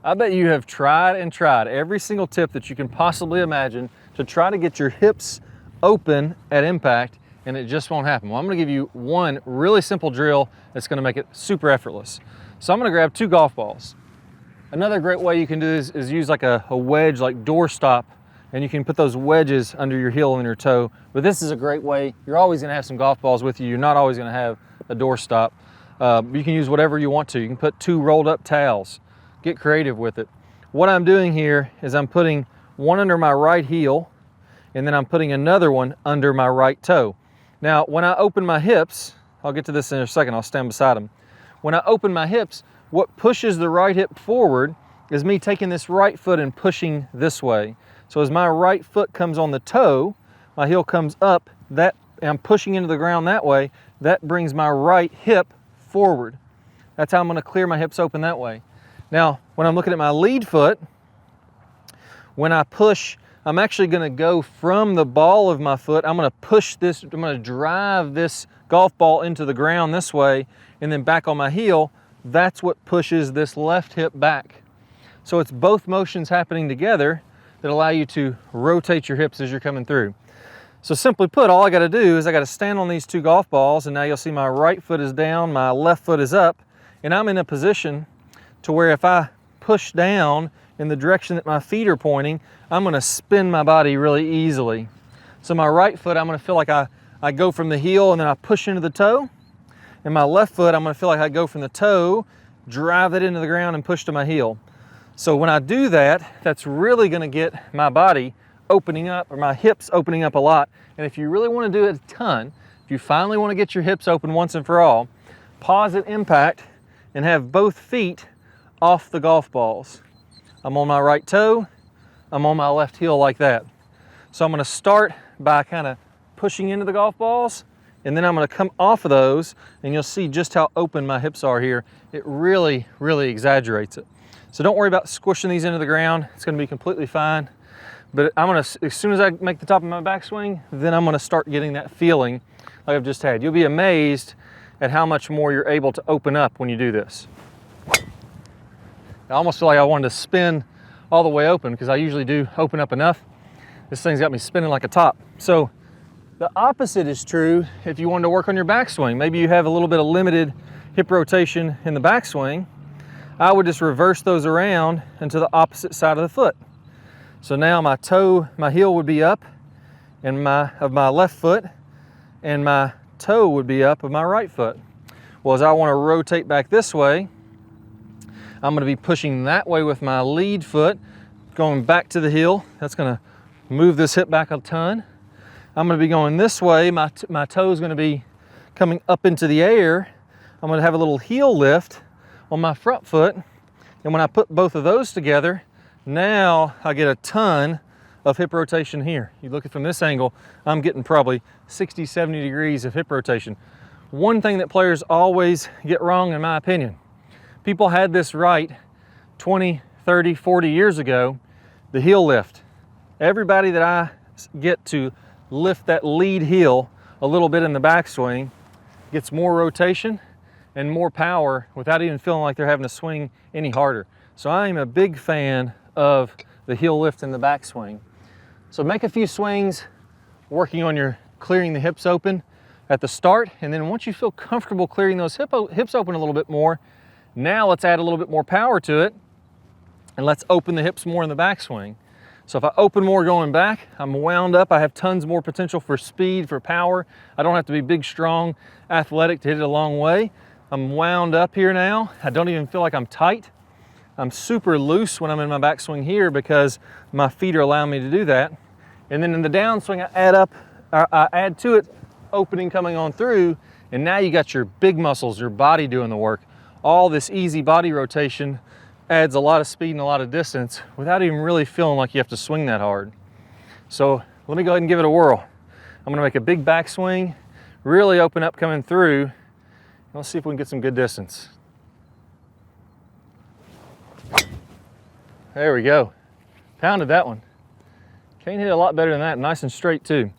I bet you have tried and tried every single tip that you can possibly imagine to try to get your hips open at impact, and it just won't happen. Well, I'm gonna give you one really simple drill that's gonna make it super effortless. So I'm gonna grab 2 golf balls. Another great way you can do this is use like a wedge, like doorstop, and you can put those wedges under your heel and your toe. But this is a great way. You're always gonna have some golf balls with you. You're not always gonna have a doorstop. You can use whatever you want to. You can put 2 rolled up towels. Get creative with it. What I'm doing here is I'm putting one under my right heel, and then I'm putting another one under my right toe. Now, when I open my hips, I'll get to this in a second, I'll stand beside them. When I open my hips, what pushes the right hip forward is me taking this right foot and pushing this way. So as my right foot comes on the toe, my heel comes up, and I'm pushing into the ground that way, that brings my right hip forward. That's how I'm gonna clear my hips open that way. Now, when I'm looking at my lead foot, when I push, I'm actually gonna go from the ball of my foot, I'm gonna push this, I'm gonna drive this golf ball into the ground this way, and then back on my heel, that's what pushes this left hip back. So it's both motions happening together that allow you to rotate your hips as you're coming through. So simply put, all I gotta do is I gotta stand on these 2 golf balls, and now you'll see my right foot is down, my left foot is up, and I'm in a position to where if I push down in the direction that my feet are pointing, I'm gonna spin my body really easily. So my right foot, I'm gonna feel like I go from the heel and then I push into the toe. And my left foot, I'm gonna feel like I go from the toe, drive it into the ground and push to my heel. So when I do that, that's really gonna get my body opening up, or my hips opening up a lot. And if you really wanna do it a ton, if you finally wanna get your hips open once and for all, pause at impact and have both feet off the golf balls. I'm on my right toe, I'm on my left heel like that. So I'm gonna start by kind of pushing into the golf balls, and then I'm gonna come off of those, and you'll see just how open my hips are here. It really, really exaggerates it. So don't worry about squishing these into the ground. It's gonna be completely fine. But I'm gonna, as soon as I make the top of my backswing, then I'm gonna start getting that feeling like I've just had. You'll be amazed at how much more you're able to open up when you do this. I almost feel like I wanted to spin all the way open, because I usually do open up enough. This thing's got me spinning like a top. So the opposite is true if you wanted to work on your backswing. Maybe you have a little bit of limited hip rotation in the backswing. I would just reverse those around into the opposite side of the foot. So now my toe, my heel would be up and of my left foot, and my toe would be up of my right foot. Well, as I want to rotate back this way, I'm going to be pushing that way with my lead foot, going back to the heel. That's going to move this hip back a ton. I'm going to be going this way. My toe is going to be coming up into the air. I'm going to have a little heel lift on my front foot. And when I put both of those together, now I get a ton of hip rotation here. You look at it from this angle, I'm getting probably 60, 70 degrees of hip rotation. One thing that players always get wrong, in my opinion, people had this right 20, 30, 40 years ago, the heel lift. Everybody that I get to lift that lead heel a little bit in the backswing gets more rotation and more power without even feeling like they're having to swing any harder. So I am a big fan of the heel lift in the backswing. So make a few swings working on your clearing the hips open at the start, and then once you feel comfortable clearing those hips open a little bit more, now let's add a little bit more power to it, and let's open the hips more in the backswing. So if I open more going back, I'm wound up, I have tons more potential for speed, for power. I don't have to be big, strong, athletic to hit it a long way. I'm wound up here now. I don't even feel like I'm tight. I'm super loose when I'm in my backswing here because my feet are allowing me to do that. And then in the downswing, I add to it opening coming on through, and now you got your big muscles, your body doing the work. All this easy body rotation adds a lot of speed and a lot of distance without even really feeling like you have to swing that hard. So let me go ahead and give it a whirl. I'm gonna make a big backswing, really open up coming through. Let's see if we can get some good distance. There we go. Pounded that one. Can't hit it a lot better than that, nice and straight too.